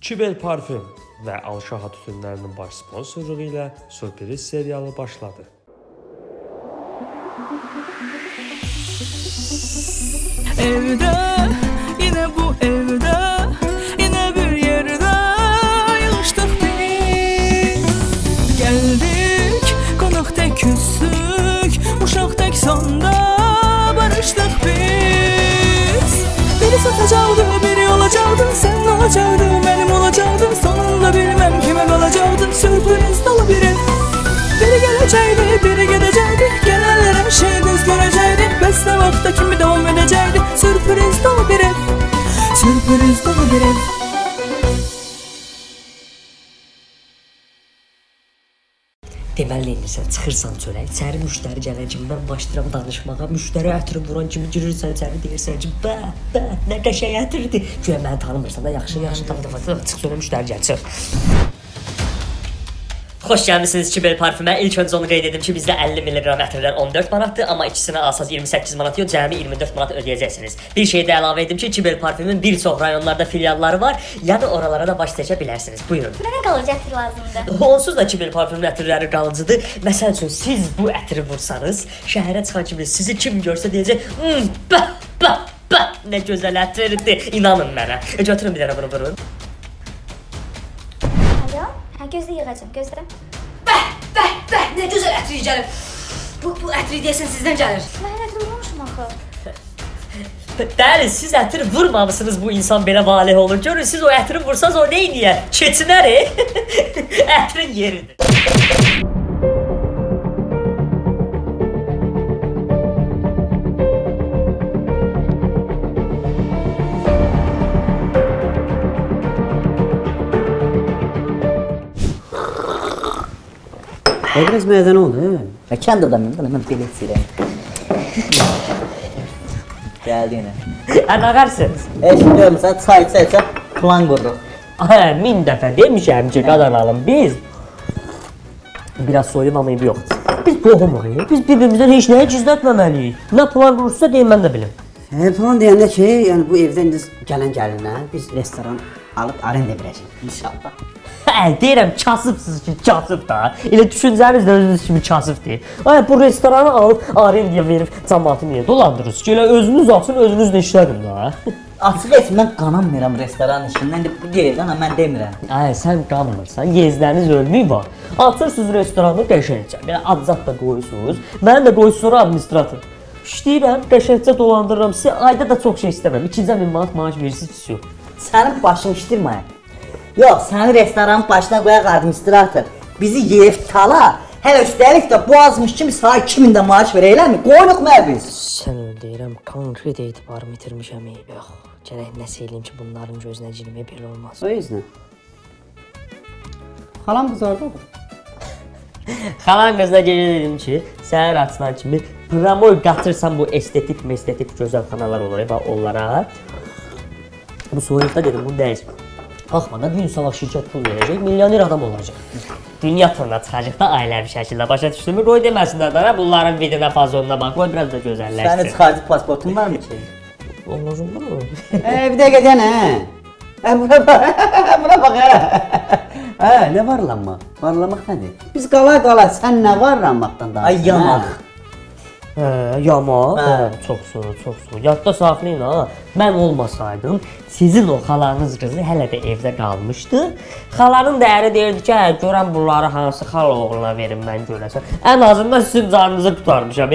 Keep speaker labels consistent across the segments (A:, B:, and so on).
A: Kibel Parfüm və Alşaha tütünlərinin baş sponsorluğu ilə sürpriz serialı başladı.
B: Evdə, yine bu evdə, yine bir yerdə yığışdıq biz. Gəldik, qonaq tək küssük, uşaq tək sonda barışdıq biz. Biri satacaqdı, biri olacaqdı, sən olacaqdı, mənim olacaqdı. Sonunda bilməm kimə qalacaqdı, sürpriz dolu bir ev. Biri gələcəkdi, biri gedəcəkdi, gələnlər hər şey göz görəcəkdi. Bəs nə vaxtda kimi davam edəcəkdi, sürpriz dolu bir ev, sürpriz dolu bir ev.
C: Deməli sən çıxırsan çörək, içəri müştəri gələn kimi mən başlayıram danışmağa, müştəri ətri vuran kimi girirsən içəri deyirsən ki, nə qəşəng ətirdir. Güya məni tanımırsan da, yaxşı, çıx sonra müştəri gəl, çıx. Xoş gəlmisiniz Kibel Parfümə. İlk öncə onu qeyd edim ki, bizdə 50 mg ətirlər 14 manatdır, amma ikisinə asas 28 manat yox, cəmi 24 manat ödəyəcəksiniz. Bir şey də əlavə edim ki, Kibel Parfümün bir çox rayonlarda filialları var, yəni oralara da baş çəkə bilərsiniz. Buyurun.
D: Mənə qalıcı ətir lazımdır.
C: Onsuz da Kibel Parfümün ətirləri qalıcıdır. Məsəl üçün siz bu ətiri vursanız, şəhərə çıxan kimi sizi kim görsə deyəcək, nə gözəl ətirdir. İnanın mənə. Götürün bir dənə bunu vurun.
D: Alo? Hə, gözlə yığacam, gözlə.
E: Nə gözəl ətri gəlir. Bu ətri deyəsən sizdən gəlir.
D: Mən ətri vurmuşum axı.
C: Dəli, siz ətiri vurmamışsınız, bu insan belə valeh olur. Görün, siz o ətiri vursanız o neyniyər? Keçinər, ətrin yeridir.
F: Biraz mədən oldu, hə?
G: Kənd adamıyım da, mən belə içirəm. Gəldi yenə.
C: Nə qarsınız?
G: Şimdi görmüsən, çay içə plan qururuq.
C: 1000 dəfə demişəm ki, qadanalım biz. Biraz soyumamayıb yoxdur. Biz qohumayıq, biz bir-birimizdən heç nəyə gizlətməməliyik. Nə plan qurursa deyin, mən də bilim.
F: Plan deyəndə ki, yəni bu evdən gələn gəlinlər, biz restoran alıb arenda verəcəyik, inşallah.
C: Deyirəm, kasıbsınız ki, kasıb da. Elə düşüncəniz də özünüz kimi kasıbdır. Bu restoranı alıb arendaya verib cəmaatı niyə dolandırırsınız ki? Elə özünüz açın, özünüz də işlərin da.
G: Açıq etsin, mən qanamıram restoran işindən, bu deyirdən, mən demirəm.
C: Sən qanmırsan, yezdəniz ölmüyü var. Açırsınız restoranı qəşəngcə, belə adzat da qoyursunuz. Mənim də qoyursunuz administrator. İşləyirəm, qəşəngcə dolandırıram sizi, ayda da çox şey istəməm. 200.000 manat maaş verirsiniz, yox.
G: Sənin başını işdirməyəm. Yox, səni restoranın başına qoyaq administrator. Bizi yeyib tala, hələ üstəlik də boğazmış kimi sağa 2000 də maaş verəyləmi? Qoyunuq mən biz.
C: Sən öl deyirəm, konkret etibarımı itirmişəm, yox. Gərək nəsə eləyim ki, bunların gözünə cilməyə belə olmaz.
F: O yüzden. Xalam qız oradadır.
C: Xalan qızına gecə dedim ki, səhər açılan kimi promoy qatırsan bu estetik gözəlxanalar olur, onlara. Bu soyuqda dedim, bunu dəyişmə. Baxma da, gün sabah şirkət pul verəcək, milyoner adam olacaq. Dünya turuna çıxacaq da ailəvi şəkildə, başa düşdün mü? Qoy deməsinlər də, bunların vidinə fazonuna bax, qoy biraz da gözəlləşsin.
G: Sənin çıxarcı pasportun var mı ki?
C: Olmazım mı?
F: Bir dəqiqə deyən, Buna bax, nə varlanma? Varlamaq nədir? Biz qala, sən nə varlanmaqdan daha?
G: Ay, yamaq.
C: Yamaq? Çox soğuk. Yadda saxlayın ha. Mən olmasaydım, sizin o xalanız qızı hələ də evdə qalmışdı. Xalanın da əri deyirdi ki, görən bunları hansı xal oğluna verim mən görəsən. Ən azından sizin canınızı tutarmışam,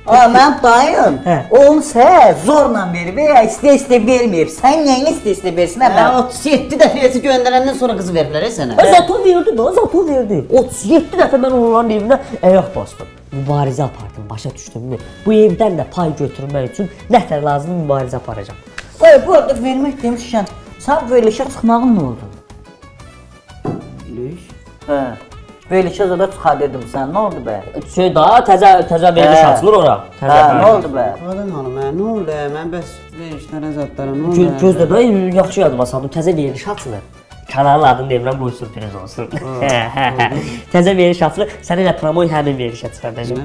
G: Mənim dayım, onu sən zorla verib, istə verməyib. Sən nəyini istə versin, mən
F: 37 dəfəsi göndərəndən sonra qızı veriblər, sənə.
C: Zato verdi. 37 dəfə mən onların evinə ayaq bastım. Mübarizə apardım, başa düşdüm. Bu evdən də pay götürmək üçün nətər lazım mübarizə aparacam.
G: Bu arada vermək demişkən, sən verilişə çıxmağın nə oldu?
F: Verilиш?
G: Verilişə zada çıxadırdım sən, nə oldu bə?
C: Daha təzə veriliş açılır ora.
G: Nə oldu bə?
F: Qadan hanım, nə oldu? Mən bəs verilişlərə zadlara nə oldu?
C: Gözdə də yaxşı yadıma saldım, təzə veriliş açılır. Kanalın adını demirəm, qoy sürpriz olsun. Təzə veriliş açılır, sən elə promoy həmin verilişə çıxardacaq.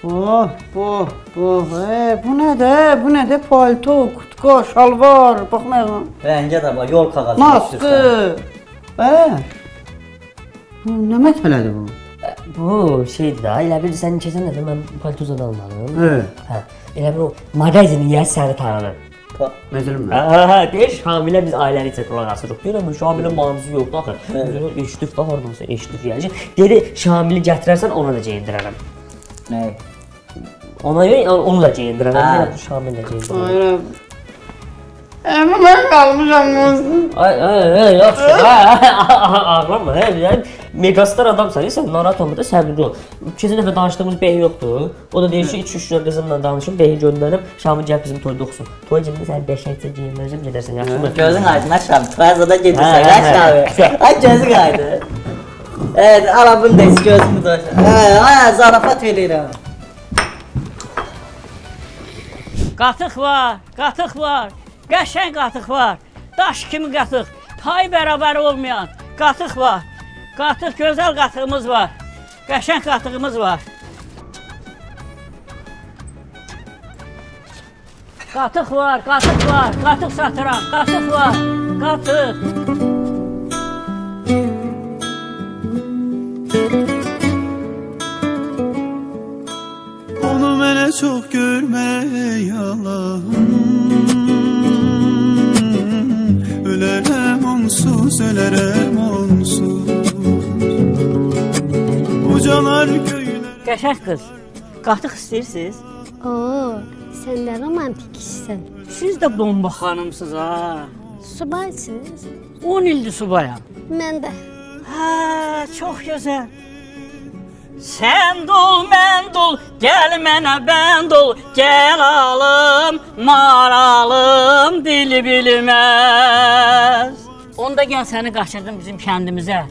F: Bu nədir? Bu nədir? Palto, kutka, şalvar, baxmayın.
G: Rəngə də bax, yol kağızı.
F: Maskı. Nə məsələdir bu?
C: Bu şeydir da, elə bil sən keçən dəfə mən paltozadan almalım.
F: Hə.
C: Elə bil o mağazin yer səni tanınır.
F: Məsələn.
C: Deyir, Şamilə biz ailəli üçün qulaq asırıq. Deyirəm, Şamilə manızı yoxdur axı. Eşitdik da, haradamsa eşitdik yəni. Dedi, Şamili gətirərsən, ona da geyindirərəm.
G: Nə?
C: Ona görə onu da geyindirərəm. Deyirəm, Şamili də geyindirərəm.
F: Mən qalmışam.
C: Ay, yaxşı. Ağlama, yəni megastar adamsan, sən narahat olma da səbirli ol. Keçən dəfə danışdığımız Behi yoxdur. O da deyir ki, 2-3 qızımla danışım, Behi göndərim, Şamil gəlib bizim toyda oxusun. Toy cibində səni qəşəngcə geyindirəcəm, gedərsən, yaxşımı?
G: Gözün aydın, aşağı, toya zada gedirsən, aşağı. Ay, gözün aydın. Evet, ala bunu da hiç gözümü doysun. Ay, zarafat eləyirəm.
H: Qatıq var, qəşəng qatıq var, daş kimi qatıq, pay bərabər olmayan qatıq var. Qatıq, gözəl qatığımız var, qəşəng qatığımız var. Qatıq var, qatıq satıram, qatıq var, qatıq.
I: Onu mənə çox görmək Allahım. Ölərəm onsuz, ölərəm onsuz. Ucalar göylər.
H: Qəşəng qız, qatıq istəyirsiniz?
J: Oo, sən də romantik işsən.
H: Siz də bomba xanımsınız ha.
J: Subaysınız?
H: 10 ildir subayam.
J: Mən də.
H: Hə, çox gözəl. Sən dol, mən dol, gəl mənə bənd ol, gəl alım, maralım, dili bilməz. Onda gəl səni qaçırdım bizim kəndimizə,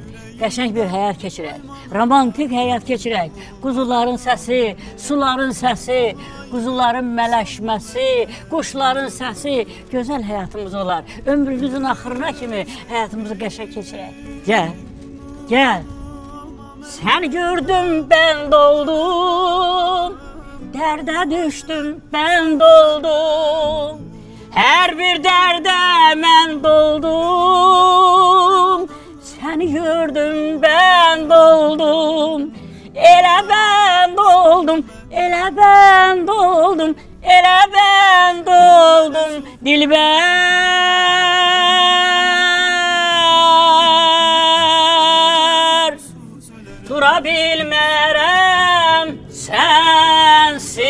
H: qəşəng bir həyat keçirək, romantik həyat keçirək, quzuların səsi, suların səsi, quzuların mələşməsi, quşların səsi, gözəl həyatımız olar. Ömrümüzün axırına kimi həyatımızı qəşəng keçirək. Gəl, gəl. Səni gördüm, bənd oldum, dərdə düşdüm, bənd oldum. Hər bir dərdə mən doldum, səni gördüm, bənd oldum. Elə bənd oldum, elə bənd oldum, elə bənd oldum, dilbər. Dura bilmərəm sənsiz.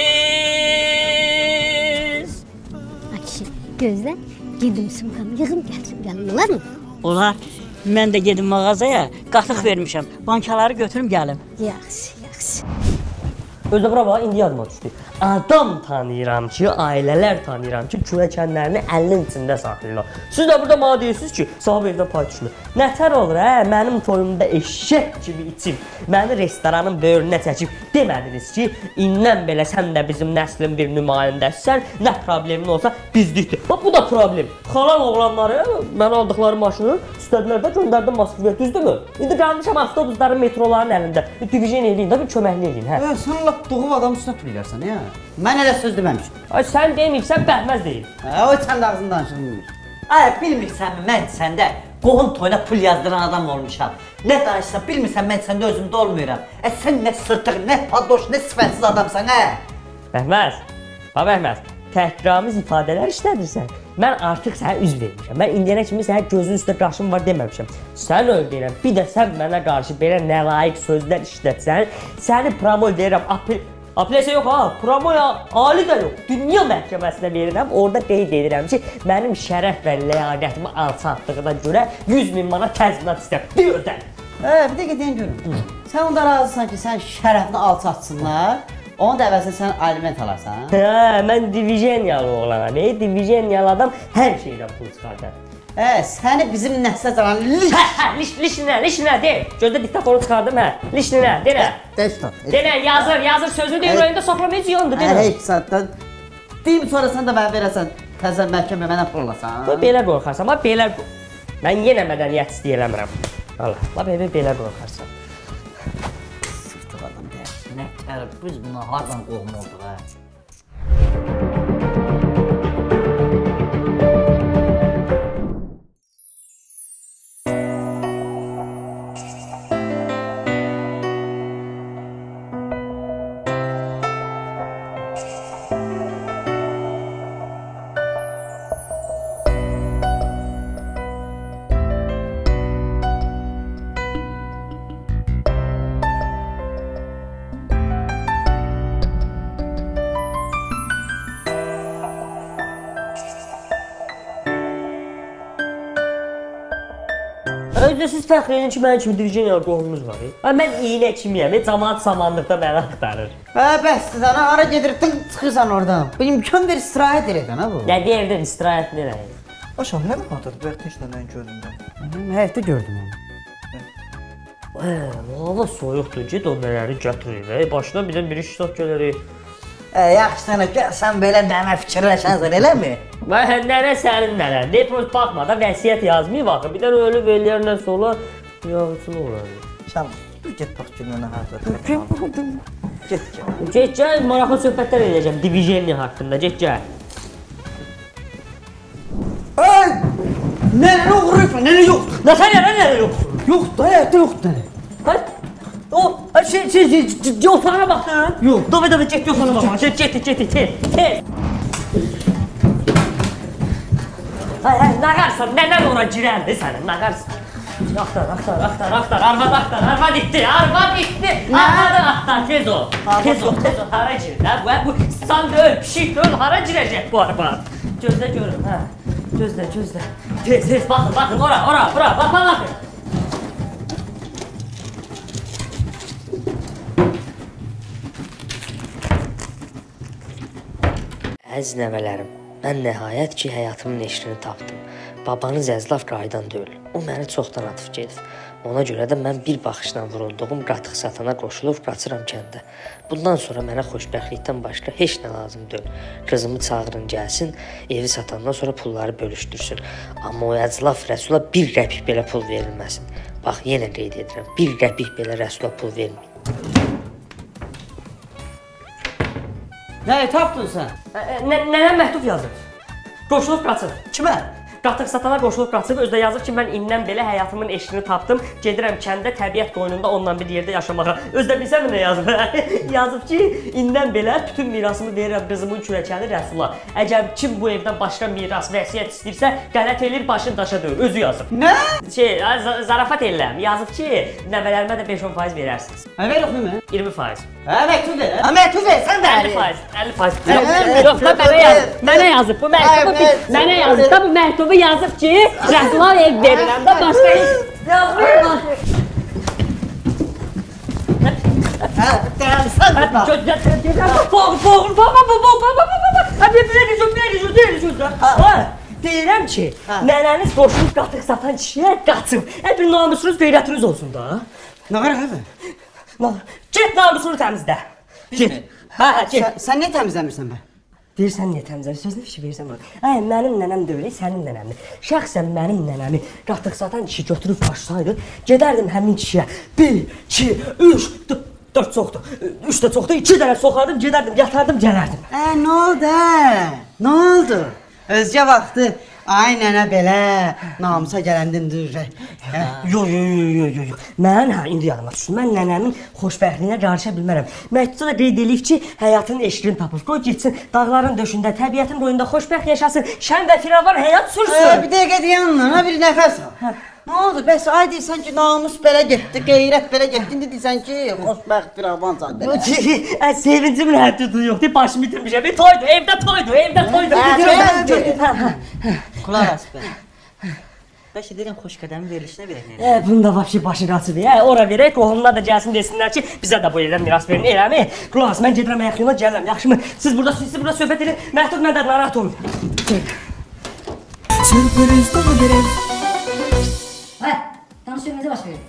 J: Akşi, gözlə, gedim sumkamı yığım gəlim, olar mı?
H: Olar, mən də gedim mağazaya, qatıq vermişəm, bankaları götürüm gəlim.
J: Yaxşı, yaxşı.
C: Özdə bura bax, indi yadıma düşdü. Adam tanıyıram ki, ailələr tanıyıram ki, kürəkənlərini əlinin içində saxlayırlar. Siz də burada mənə deyirsiniz ki, sahib evdən pay düşmür. Nətər olur, mənim toyumda eşək kimi içib, məni restoranın böyrünə çəkib demədiniz ki, indən belə sən də bizim nəslin bir nümayəndəsən, nə problemin olsa bizdikdir. Bax, bu da problem. Xalan oğlanları, mən aldıqları maşını istədilər də göndərdim Moskvaya, düzdürmü? İndi qalmışam avtobusların, metroların əlində. Divijen eləyin də, bir köməkli eləyin, hə?
F: Sən lap doğum adam üstünə tüləyərsən, ya? Mən elə söz deməmişdim.
C: Ay, sən deməyibsən, bəhməz deyil.
F: O sən də ağzını danışılmır.
G: Ay, bilmirsən mi, mən səndə qohum toyuna pul yazdıran adam olmuşam. Nə danışsan, bilmirsən mən səndə özümdə olmuyorum. Sən nə sırtıq, nə padoş, nə sifətsiz adamsan, hə?
C: Bəhməz, bəhməz, təhqiramiz ifadələr işlədirsən. Mən artıq sənə üzv vermişəm. Mən indiyənə kimi sənə gözün üstə qaşım var deməmişəm. Sən öyle deyirəm, bir də sən mənə qarşı belə nələyiq sözlər işlətsən, səni promol deyirəm, apelasiya yox ha, promoya ali də yox, dünya məhkəməsinə verirəm, orada qeyd edirəm ki, mənim şərəf və ləyaqətimi alçatdığına görə 100.000 manat təzminat istəyəm, bir ödən.
F: Bir də gedəyən görüm. Sən onda razısan ki, sən şərəfini alçatsınlar, onun da əvəzini sən aliment alarsan.
C: Mən divijenyalı oğlanam, divijenyalı adam hər şeydən pul çıxardar.
F: Səni bizim nəslə canan
C: Lişinə, deyil. Gözdə diktatoru çıxardım, lişinə, deyil. Deyil, yazır, sözü deyil, oyunda soxlamayı yondur, deyil.
F: Heç saatdan, deyim sonra sən də mənə verəsən, təzən məhkəmə mənə pul olasan.
C: Belə qorxarsan, mən yenə mədəniyyət istəyirəmirəm. Allah, belə qorxarsan.
F: Sırtıq adam deyək.
G: Nə tərif, biz buna hardan qohum olduq, hə?
C: Özdə siz fəxr edin ki, mənim kimi Divijeniya qohumumuz var. Mən iynə kimiyəm, cəmaat samanlıqda məni axtarır.
F: Bəsdir sana, hara gedirdin, çıxırsan oradan. Bu imkan ver, istirahət edədən ha bu.
C: Nə deyirdim, istirahət nerəyə?
K: Aşağı, nə vaxtdır bəxtəşlə mən göründüm?
F: Həyətdə gördüm onu.
C: Hava soyuqdur, ged o nələri gətirir. Başına bir də bir iş tutaq gələrik.
G: Yaxşı sənə gəl, sən belə mənə fikirləşənsən, eləmi?
C: Nənə sənin nənə. Depoz baxma da vəsiyyət yazmayıb axı. Bir dənə ölüb eləyərdən sonra yağıçılı olar.
G: Sən get bax gününə hazır. Get.
C: Get gəl, maraqlı söhbətlər edəcəm Divijeniya haqqında. Get gəl.
F: Ay! Nənə uğrayıbsan, nənə yoxdur.
C: Nənə yoxdur.
F: Yoxdur, həyətdə yoxdur nənə.
C: O, otağa baxın.
F: Yox.
C: Davay, get otağa baxın. Get. Tez. Nağarsan, nənən ora girərdi sənin, nağarsan. Axtar, arvad itdi. Arvadı axtar, tez ol. Hara girir, hə? Bu san döl, pişik döl, hara girəcək bu arvad? Gözlə görün, hə? Gözlə. Tez, baxın, ora, baxın. Əziz nəvələrim, mən nəhayət ki, həyatımın eşqini tapdım. Babanız Əzlaf qaydan deyil. O məni çoxdan atıb gedib. Ona görə də mən bir baxışla vurulduğum qatıq satana qoşulub qaçıram kəndə. Bundan sonra mənə xoşbəxtlikdən başqa heç nə lazım deyil. Qızımı çağırın gəlsin, evi satandan sonra pulları bölüşdürsün. Amma o Əzlaf Rəsula bir qəpik belə pul verilməsin. Bax, yenə qeyd edirəm, bir qəpik belə Rəsula pul verməyin.
F: Nə tapdın sən?
C: Nənəm məktub yazıb. Qoşulub qaçıb.
F: Kimə?
C: Qatıq satana qoşulub qaçıb, özdə yazıb ki, mən indən belə həyatımın eşqini tapdım. Gedirəm kəndə, təbiət qoynunda onunla bir yerdə yaşamağa. Özdə bilsəm nə yazıb? Yazıb ki, indən belə bütün mirasımı verirəm qızımın kürəkəni Rəsula. Əgər kim bu evdən başqa miras, vəsiyyət istəyirsə, qələt eləyir, başını daşa döyür. Özü yazıb.
F: Nə?
C: Zarafat eləm. Yazıb ki, nəvələrimə də 5-10% verərsiniz.
F: Ver oxuyum mən.
C: 20%.
F: Məktub ver. Məktub ver, sən də.
C: 50%. Yox, mənə yazıb. Bu məktubu mənə yazıb da bu məktubu yazıb ki, Rəsula ev verirəm də başqa heç yazmır. Deyirəm ki, nənəniz qoşulub qatıq satan kişiyə qaçıb. Bir namusunuz, qeyrətiniz olsun da.
F: Nə var əvə?
C: Get namusunu təmizlə. Get. Get.
F: Sən niyə təmizləmirsən bə?
C: Deyirsən niyə təmizləmirsən? Sözünə fikir verirsən bax. Mənim nənəm deyil, sənin nənəmdir. Şəxsən mənim nənəmi qatıq satan kişi götürüb qaçsaydı, gedərdim həmin kişiyə 1, 2, 3, 4 çoxdur. 3 də çoxdur, 2 dənə soxardım, gedərdim, yatardım, gələrdim.
F: Nə oldu? Nə oldu? Özgə vaxtı, ay nənə belə namusa gələndin durur.
C: Yox. Mən indi yadıma düşdüm. Mən nənəmin xoşbəxtliyinə qarışa bilmərəm. Məktubda da qeyd eləyib ki, həyatının eşqini tapıb. Qoy getsin, dağların döşündə, təbiətin qoyunda xoşbəxt yaşasın, şən və firavan həyat sürsün.
F: Bir dəqiqə deyəndən, bir nəfəs al. Nə oldu? Bəs ay deyirsən ki, namus belə getdi, qeyrət belə getdi, indi deyirsən ki, xoşbəxt firavan zadə.
C: Sevincimin həddi yoxdur, başımı itirmişəm. Toydu, evdə toydu.
G: Qulaq as bə. Bəlkə deyirəm xoş qədəmin verilişinə verək nə?
C: Bunda başı qaçıb. Ora verək, qohumlar da gəlsin desinlər ki, bizə də bu yerdən miras verin. Eləmi? Qulaq as, mən gedirəm ayaqyoluna gəlirəm. Yaxşımı? Siz burada söhbət edin. Məktub məndə narahat olun.
K: Sürpriz dolu bir ev.
E: Danışıq necə baş verir?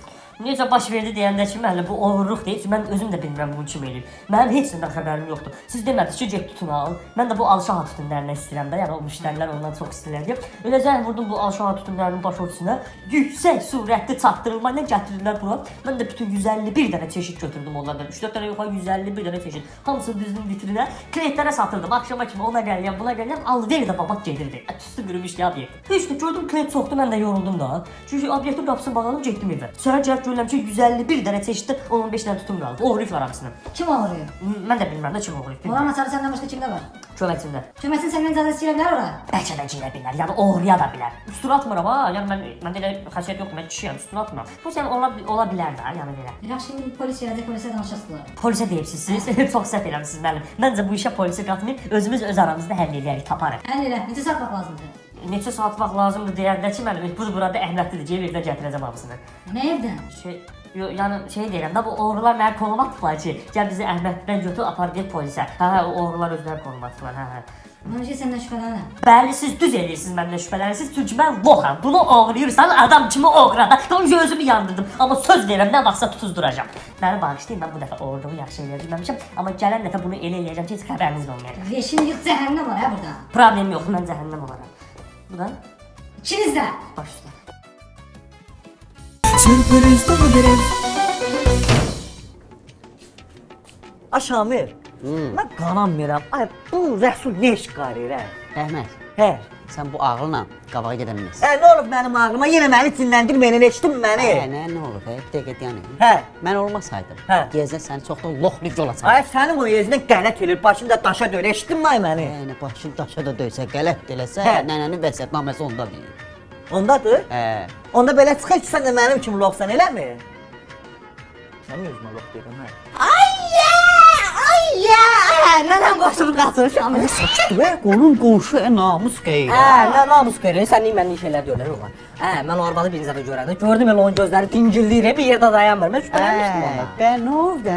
C: necə baş verdi deyəndə ki, müəllim bu oğurluq deyil. Mən özüm də bilmirəm bunu kim eləyib. Mənim heç nədən xəbərim yoxdur. Siz demədiniz ki, get tutun al. Mən də bu alşaha tütünlərindən istəyirəm də, yəni o müştərilər ondan çox istəyirlər deyə. Elə zəng vurdum bu alşaha tütünlərinin baş örtüsünə. Yüksək surətli çatdırılma ilə gətirirlər bura. Mən də bütün 151 dənə çeşid götürdüm onlardan. 3-4 dənə yox, 151 dənə çeşid. Hamısını düzdüm vitrinə. Klientlərə satırdım. Axşama kimi ona gələyəm, buna gələyəm. Alver də babak gedirdi. Üstü qırmış ya obyekt. Heç də gördüm klient çoxdu, mən də yoruldum da. Çünki obyektin qapısını bağladım, getdim evə. Sonra gəlib görürəm ki, 151 dənə çeşiddə 15 dənə tutum qaldı. Oğurlayıb var hamısını.
E: Kim oğurluyor?
C: Mən də bilmirəm də kim oğurlayıb.
E: Oğlan açarı səndən başqa kimdə var?
C: Köməkçimdə.
E: Köməkçin səndən icazəsi girə bilər ora?
C: Bəlkə də girə bilər, yəni oğurlaya da bilər. Üstünə atmıram ha, yəni məndə elə xasiyyət yoxdur, mən kişiyəm, üstünə atmıram. Bu sən ola bilər də, yəni belə.
E: Yaxşı, indi polis gələcək, polisə danışasınız.
C: Polisə deyibsiz siz, çox səhv eləmisiniz müəllim. Məncə bu işə polisi qatmayıb, özümüz öz aramızda həll edərik, taparıq.
E: Həll elə, necə saat vaxt lazımdır?
C: Neçə saat vaxt lazımdır deyəndə ki, müəllim, bu burada əhəmiyyətlidir ki, evdə gətirəcəm hamısını.
E: Nə evdən?
C: Yəni deyirəm də bu oğrular mənə konum atdılar ki, gəl bizi Əhməddən götür apar deyib polisə. Hə, o oğrular özləri konum atdılar, hə.
E: Mən səndən şübhələnirəm.
C: Bəli, siz düz eləyirsiniz məndən şübhələnirsiniz, çünki mən loxam. Bunu oğrayırsan, adam kimi oğrada. Tam gözümü yandırdım, amma söz verirəm, nə vaxtsa tutuzduracam. Məni bağışlayın, mən bu dəfə oğurluğu yaxşı eləyə bilməmişəm, amma gələn dəfə bunu elə eləyəcəm ki, heç xəbəriniz olmayacaq.
E: Yeşin yığ cəhənnəm var hə burada.
C: Problem yox, mən cəhənnəm olaram. Bu da?
E: İkiniz də.
C: Baş üstə.
B: Sürpriz dolu bir ev.
G: Şamil, mən qanamıram. Ay, bu Rəsul nə iş qarıyır, hə?
F: Əhməd,
G: Hə.
F: sən bu ağılla qabağa gedə bilməzsən.
G: Nə olub mənim ağlıma? Yenə məni cinləndirməyən, eşitdin məni?
F: Nə olub, bir dəqiqə dayanın.
G: Hə.
F: Mən olmasaydım,
G: Hə.
F: Gezdə səni çoxdan loxlu yola saldım.
G: Ay, sənin o yezindən qələt eləyir, başın da daşa döyür, eşitdin məni?
F: Yəni, başın daşa da döysə, qələt eləsə,
G: Hə.
F: nənənin vəsiyyətnaməsi onda deyil.
G: Ondadır?
F: Hə.
G: Onda belə çıxır ki, sən də mənim kimi loxsan, eləmi? Sən özümə lox deyirəm, hə?
F: Nənəm başımı qaçır, Şamil. Qonum qonşu, namus qeyri.
G: Nə namus qeyri, sən niyə mənlik şeylər deyirlər oğlan? Mən o arvadı birinci dəfə görəndə, gördüm elə onun gözləri tingilliyir, bir yerdə dayanmır. Mən şübhələnmişdim ondan.
F: Nə oldu,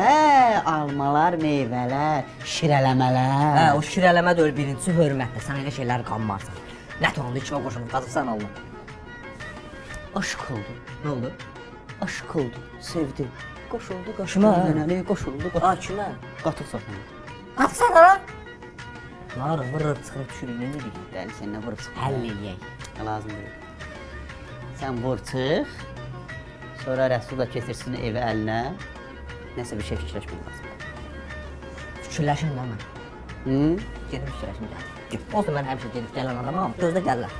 F: almalar, meyvələr, şirələmələr.
G: O şirələmə deyil, birincisi hörmətdir, sən elə şeyləri qanmarsan. Nət oldu, içmə qoşulub, qazıqsan Allah.
F: Aşıq oldu.
G: Nə oldu?
F: Aşıq oldu, sevdi. Qoşuldu,
G: Kimə?
F: nənəni, qoşuldu.
G: Kimə?
F: Qatıq saxlanı.
G: Qatıq ha? Narı, vırıb, çıxırıb, düşürük, nə dedik?
F: Dəli səninlə vurub sıxır.
G: Həll eləyək.
F: Lazım deyil. Sən vur çıx, sonra Rəsul da keçirsin evi əlinə. Nəsə bir şey fikirləşmək lazım.
G: Fikirləşim də mən. Gedim fikirləşim gəlir. Olsun, mən həmişə gedib gələn adamam, gözdə gəlirlər.